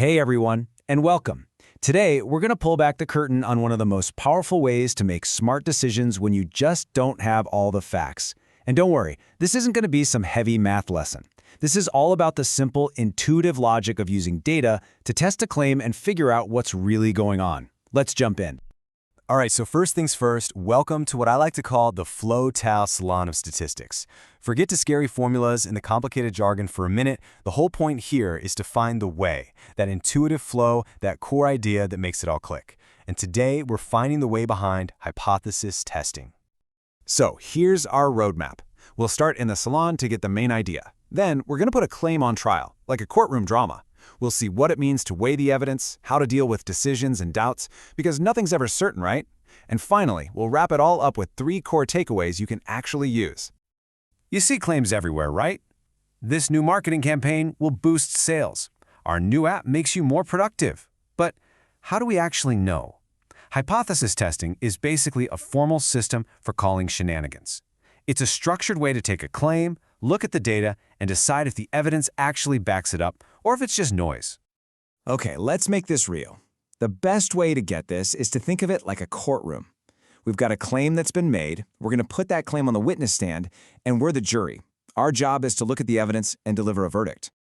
Hey everyone, and welcome. Today, we're going to pull back the curtain on one of the most powerful ways to make smart decisions when you just don't have all the facts. And don't worry, this isn't going to be some heavy math lesson. This is all about the simple, intuitive logic of using data to test a claim and figure out what's really going on. Let's jump in. All right, so first things first, welcome to what I like to call the Tao Salon of statistics. Forget the scary formulas and the complicated jargon for a minute. The whole point here is to find the way, that intuitive flow, that core idea that makes it all click. And today, we're finding the way behind hypothesis testing. So here's our roadmap. We'll start in the salon to get the main idea. Then we're going to put a claim on trial, like a courtroom drama. We'll see what it means to weigh the evidence, how to deal with decisions and doubts, because nothing's ever certain, right? And finally, we'll wrap it all up with 3 core takeaways you can actually use. You see claims everywhere, right? This new marketing campaign will boost sales. Our new app makes you more productive. But how do we actually know? Hypothesis testing is basically a formal system for calling shenanigans. It's a structured way to take a claim, look at the data, and decide if the evidence actually backs it up or if it's just noise. Okay, let's make this real. The best way to get this is to think of it like a courtroom. We've got a claim that's been made, we're going to put that claim on the witness stand, and we're the jury. Our job is to look at the evidence and deliver a verdict.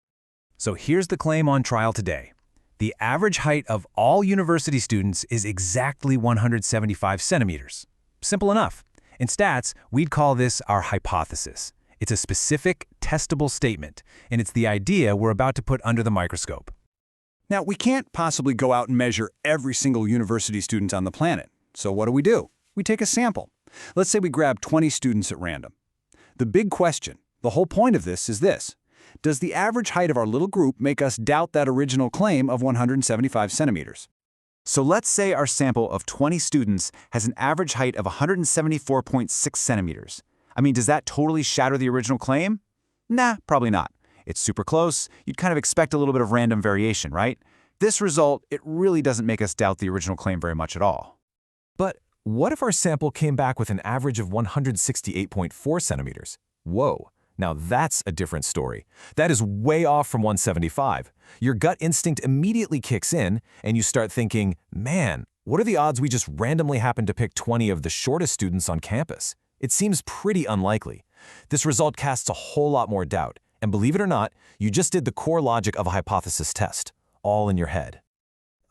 So here's the claim on trial today. The average height of all university students is exactly 175 centimeters. Simple enough. In stats, we'd call this our hypothesis. It's a specific, testable statement, and it's the idea we're about to put under the microscope. Now, we can't possibly go out and measure every single university student on the planet. So what do? We take a sample. Let's say we grab 20 students at random. The big question, the whole point of this is this. Does the average height of our little group make us doubt that original claim of 175 centimeters? So let's say our sample of 20 students has an average height of 174.6 centimeters. I mean, does that totally shatter the original claim? Nah, probably not. It's super close. You'd kind of expect a little bit of random variation, right? This result, it really doesn't make us doubt the original claim very much at all. But what if our sample came back with an average of 168.4 centimeters? Whoa, now that's a different story. That is way off from 175. Your gut instinct immediately kicks in, and you start thinking, man, what are the odds we just randomly happen to pick 20 of the shortest students on campus? It seems pretty unlikely. This result casts a whole lot more doubt, and believe it or not, you just did the core logic of a hypothesis test, all in your head.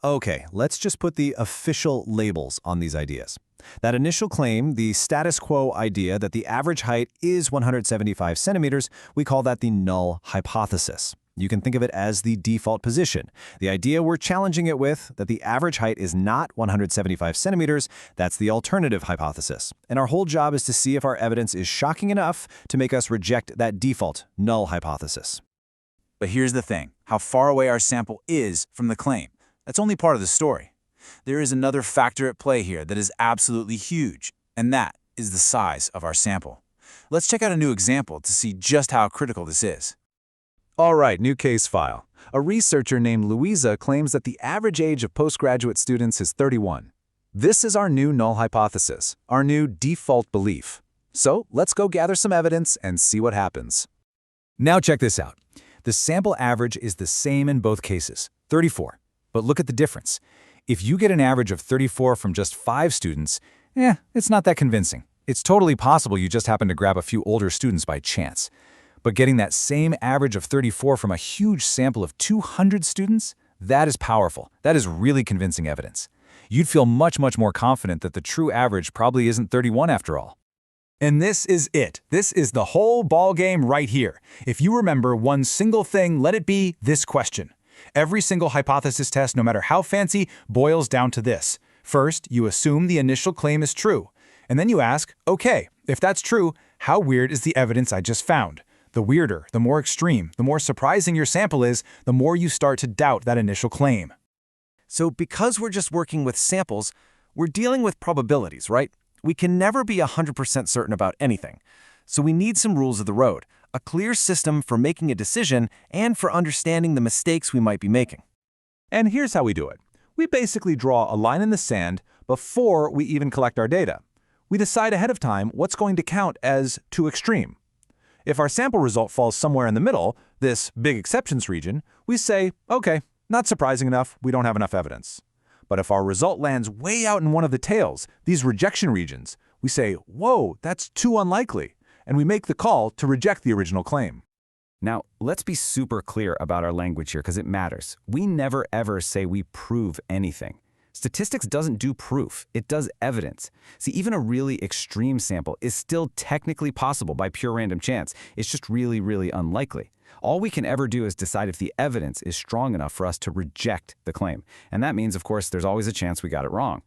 Okay, let's just put the official labels on these ideas. That initial claim, the status quo idea that the average height is 175 centimeters, we call that the null hypothesis. You can think of it as the default position. The idea we're challenging it with, that the average height is not 175 centimeters, that's the alternative hypothesis. And our whole job is to see if our evidence is shocking enough to make us reject that default null hypothesis. But here's the thing, how far away our sample is from the claim. That's only part of the story. There is another factor at play here that is absolutely huge, and that is the size of our sample. Let's check out a new example to see just how critical this is. All right, new case file. A researcher named Louisa claims that the average age of postgraduate students is 31. This is our new null hypothesis, our new default belief. So let's go gather some evidence and see what happens. Now check this out. The sample average is the same in both cases, 34. But look at the difference. If you get an average of 34 from just 5 students, it's not that convincing. It's totally possible you just happen to grab a few older students by chance. But getting that same average of 34 from a huge sample of 200 students, that is powerful. That is really convincing evidence. You'd feel much more confident that the true average probably isn't 31 after all. And this is it. This is the whole ball game right here. If you remember one single thing, let it be this question. Every single hypothesis test, no matter how fancy, boils down to this. First, you assume the initial claim is true. And then you ask, okay, if that's true, how weird is the evidence I just found? The weirder, the more extreme, the more surprising your sample is, the more you start to doubt that initial claim. So because we're just working with samples, we're dealing with probabilities, right? We can never be 100% certain about anything. So we need some rules of the road, a clear system for making a decision and for understanding the mistakes we might be making. And here's how we do it. We basically draw a line in the sand before we even collect our data. We decide ahead of time what's going to count as too extreme. If our sample result falls somewhere in the middle, this big exceptions region, we say, okay, Not surprising enough, we don't have enough evidence. But if our result lands way out in one of the tails, these rejection regions, we say, whoa, that's too unlikely, and we make the call to reject the original claim. Now, let's be super clear about our language here because it matters. We never ever say we prove anything. Statistics doesn't do proof, it does evidence. See, even a really extreme sample is still technically possible by pure random chance. It's just really, really unlikely. All we can ever do is decide if the evidence is strong enough for us to reject the claim. And that means, of course, there's always a chance we got it wrong.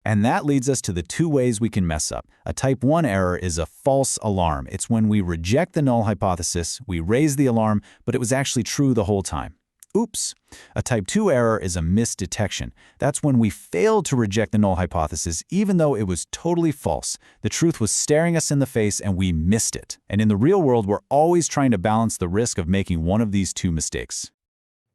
And that leads us to the two ways we can mess up. A type 1 error is a false alarm. It's when we reject the null hypothesis, we raise the alarm, but it was actually true the whole time. Oops. A type 2 error is a misdetection. That's when we failed to reject the null hypothesis even though it was totally false. The truth was staring us in the face and we missed it. And in the real world, we're always trying to balance the risk of making one of these two mistakes.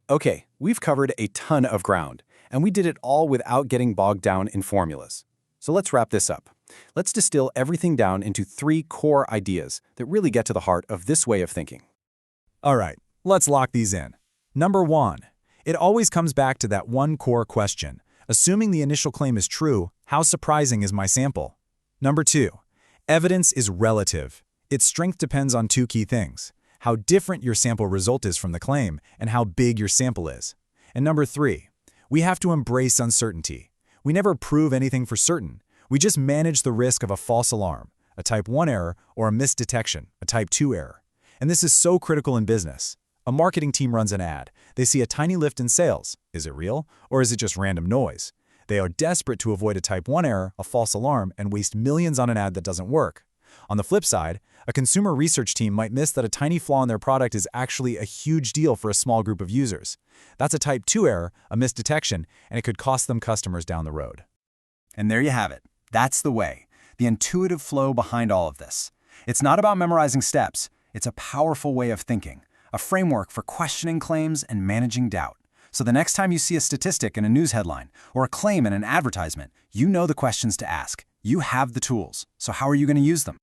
Okay, we've covered a ton of ground, and we did it all without getting bogged down in formulas. So let's wrap this up. Let's distill everything down into 3 core ideas that really get to the heart of this way of thinking. All right, let's lock these in. Number 1, it always comes back to that one core question. Assuming the initial claim is true, how surprising is my sample? Number 2, evidence is relative. Its strength depends on 2 key things: how different your sample result is from the claim and how big your sample is. And number 3, we have to embrace uncertainty. We never prove anything for certain. We just manage the risk of a false alarm, a type 1 error, or a misdetection, a type 2 error. And this is so critical in business. A marketing team runs an ad. They see a tiny lift in sales. Is it real, or is it just random noise? They are desperate to avoid a type 1 error, a false alarm, and waste millions on an ad that doesn't work. On the flip side, a consumer research team might miss that a tiny flaw in their product is actually a huge deal for a small group of users. That's a type 2 error, a misdetection, and it could cost them customers down the road. And there you have it. That's the way, the intuitive flow behind all of this. It's not about memorizing steps. It's a powerful way of thinking, a framework for questioning claims and managing doubt. So the next time you see a statistic in a news headline or a claim in an advertisement, you know the questions to ask. You have the tools. So how are you going to use them?